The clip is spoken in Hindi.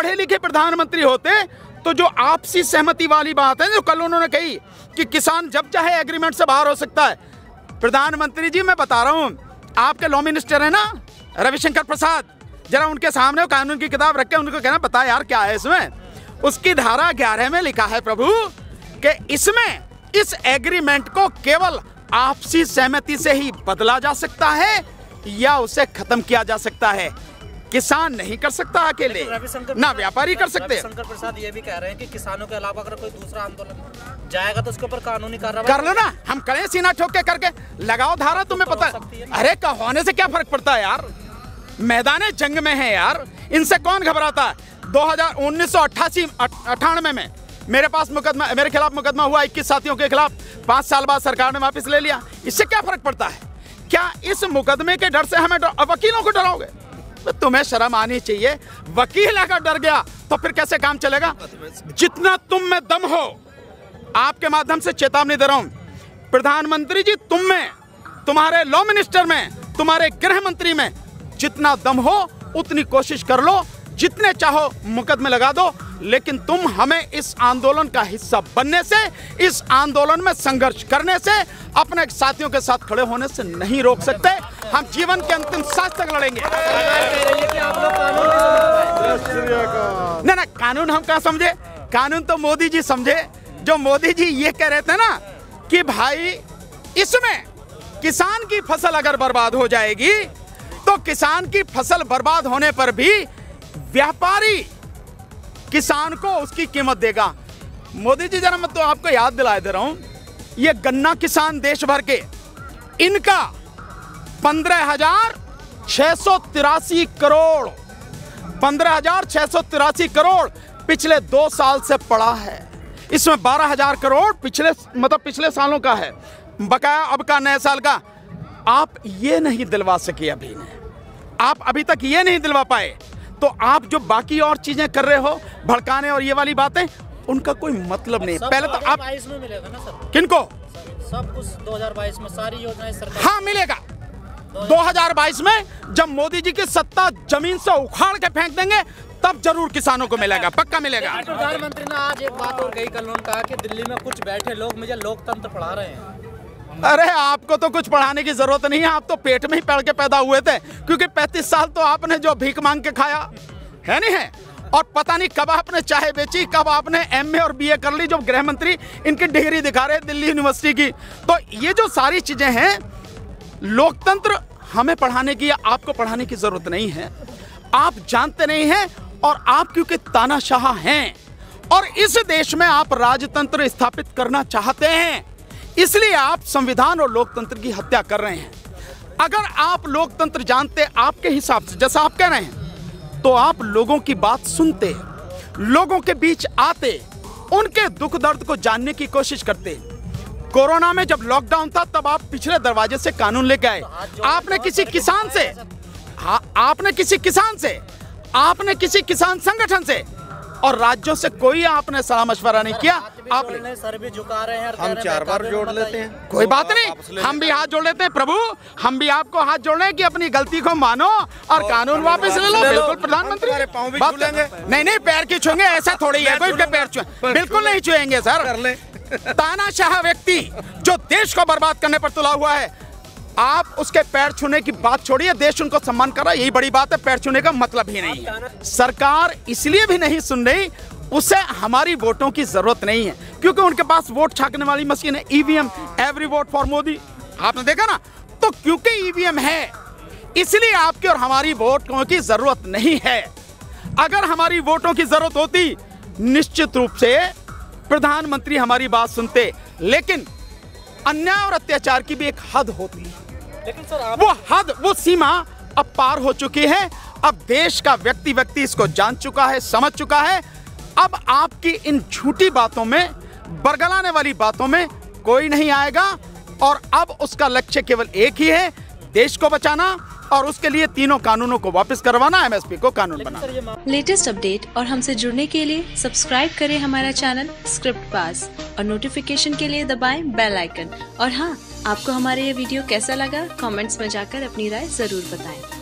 पढ़े लिखे प्रधानमंत्री होते तो जो आपसी सहमति वाली बात है जो कल उन्होंने कही कि किसान जब चाहे एग्रीमेंट से बाहर हो सकता है। प्रधानमंत्री जी मैं बता रहा हूँ, आपके लॉ मिनिस्टर है ना रविशंकर प्रसाद, जरा उनके सामने कानून की किताब रख के उनको कहना बता यार क्या है इसमें। उसकी धारा 11 में लिखा है प्रभु कि इसमें इस एग्रीमेंट को केवल आपसी सहमति से ही बदला जा सकता है या उसे खत्म किया जा सकता है। किसान नहीं कर सकता अकेले, ना व्यापारी कर सकते। रविशंकर प्रसाद ये भी कह रहे हैं कि किसानों के अलावा अगर कोई दूसरा आंदोलन जाएगा तो उसके ऊपर कानूनी कार्रवाई कर लो ना, हम करें सीना ठोक के करके लगाओ धारा, तुम्हें पता है। अरे होने से क्या फर्क पड़ता है यार, मैदान जंग में है यार, इनसे कौन घबराता है। 1998 में मेरे पास मुकदमा, मेरे खिलाफ मुकदमा हुआ 21 साथियों के खिलाफ, 5 साल बाद सरकार ने वापस ले लिया। इससे क्या फर्क पड़ता है? क्या इस मुकदमे के डर से हमें वकीलों को डराओगे? तुम्हें शर्म आनी चाहिए। वकील अगर डर गया तो फिर कैसे काम चलेगा? जितना तुम में दम हो, आपके माध्यम से चेतावनी दे रहा हूं, प्रधानमंत्री जी तुम में, तुम्हारे लॉ मिनिस्टर में, तुम्हारे गृह मंत्री में जितना दम हो उतनी कोशिश कर लो, जितने चाहो मुकदमे लगा दो, लेकिन तुम हमें इस आंदोलन का हिस्सा बनने से, इस आंदोलन में संघर्ष करने से, अपने साथियों के साथ खड़े होने से नहीं रोक सकते। हम जीवन के अंतिम सांस तक लड़ेंगे। ना ना, कानून हम कहाँ समझे? कानून तो मोदी जी समझे। जो मोदी जी ये कह रहे थे ना कि भाई इसमें किसान की फसल अगर बर्बाद हो जाएगी तो किसान की फसल बर्बाद होने पर भी व्यापारी किसान को उसकी कीमत देगा। मोदी जी जरा मैं तो आपको याद दिलाए दे रहा हूं, ये गन्ना किसान देश भर के, इनका 15,683 करोड़ 15,683 करोड़ पिछले 2 साल से पड़ा है। इसमें 12,000 करोड़ पिछले सालों का है, बकाया अब का नए साल का। आप ये नहीं दिलवा सके अभी ने, आप अभी तक ये नहीं दिलवा पाए, तो आप जो बाकी और चीजें कर रहे हो, भड़काने और ये वाली बातें, उनका कोई मतलब नहीं। पहले तो आप 2022 में मिलेगा ना सर? किनको? सब कुछ 2022 में सारी योजनाएं सरकार। हाँ मिलेगा। 2022 में जब मोदी जी की सत्ता जमीन से उखाड़ के फेंक देंगे तब जरूर किसानों को मिलेगा, पक्का मिलेगा। प्रधानमंत्री ने आज एक बात और कही, कल उन्होंने कहा कि दिल्ली में कुछ बैठे लोग मुझे लोकतंत्र पढ़ा रहे हैं। अरे आपको तो कुछ पढ़ाने की जरूरत नहीं है, आप तो पेट में ही पड़ के पैदा हुए थे, क्योंकि 35 साल तो आपने जो भीख मांग के खाया है नहीं है, और पता नहीं कब आपने चाय बेची, कब आपने MA और BA कर ली। जो गृह मंत्री इनकी डिग्री दिखा रहे दिल्ली यूनिवर्सिटी की। तो ये जो सारी चीजें हैं, लोकतंत्र हमें पढ़ाने की या आपको पढ़ाने की जरूरत नहीं है। आप जानते नहीं हैं, और आप क्योंकि तानाशाह हैं और इस देश में आप राजतंत्र स्थापित करना चाहते हैं, इसलिए आप संविधान और लोकतंत्र की हत्या कर रहे हैं। अगर आप लोकतंत्र जानते आपके हिसाब से, जैसा आप कह रहे हैं, तो आप लोगों की बात सुनते, लोगों के बीच आते, उनके दुख दर्द को जानने की कोशिश करते। कोरोना में जब लॉकडाउन था तब आप पिछले दरवाजे से कानून लेके आए। आपने किसी किसान से, आपने किसी किसान संगठन से और राज्यों से कोई आपने सलाह मशवरा नहीं किया। आपने सर भी झुका रहे हैं, हम 4 बार जोड़ लेते हैं, कोई बात नहीं, हम भी हाथ जोड़ लेते हैं। प्रभु, हम भी आपको हाथ जोड़ रहे हैं कि अपनी गलती को मानो और कानून वापस ले लो। बिल्कुल प्रधानमंत्री, नहीं पैर की छूएंगे, ऐसा थोड़ी है कोई पैर छुए, बिल्कुल नहीं छुएंगे सर। तानाशाह व्यक्ति जो देश को बर्बाद करने पर तुला हुआ है, आप उसके पैर छूने की बात छोड़िए, देश उनको सम्मान कर रहा है, यही बड़ी बात है। पैर छूने का मतलब ही नहीं है। सरकार इसलिए भी नहीं सुन रही, उसे हमारी वोटों की जरूरत नहीं है, क्योंकि उनके पास वोट छापने वाली मशीन है, EVM, every vote for Modi. आपने देखा ना, तो क्योंकि EVM है इसलिए आपकी और हमारी वोटों की जरूरत नहीं है। अगर हमारी वोटों की जरूरत होती, निश्चित रूप से प्रधानमंत्री हमारी बात सुनते, लेकिन अन्याय और अत्याचार की भी एक हद होती है। लेकिन सर वो हद, वो सीमा अब पार हो चुकी है। अब देश का व्यक्ति इसको जान चुका है, समझ चुका है। अब आपकी इन झूठी बातों में, बरगलाने वाली बातों में कोई नहीं आएगा, और अब उसका लक्ष्य केवल एक ही है, देश को बचाना, और उसके लिए तीनों कानूनों को वापस करवाना, MSP को कानून बनाना। लेटेस्ट अपडेट और हमसे जुड़ने के लिए सब्सक्राइब करें हमारा चैनल स्क्रिप्ट पास और नोटिफिकेशन के लिए दबाएं बेल आइकन। और हाँ, आपको हमारा ये वीडियो कैसा लगा कमेंट्स में जाकर अपनी राय जरूर बताएं।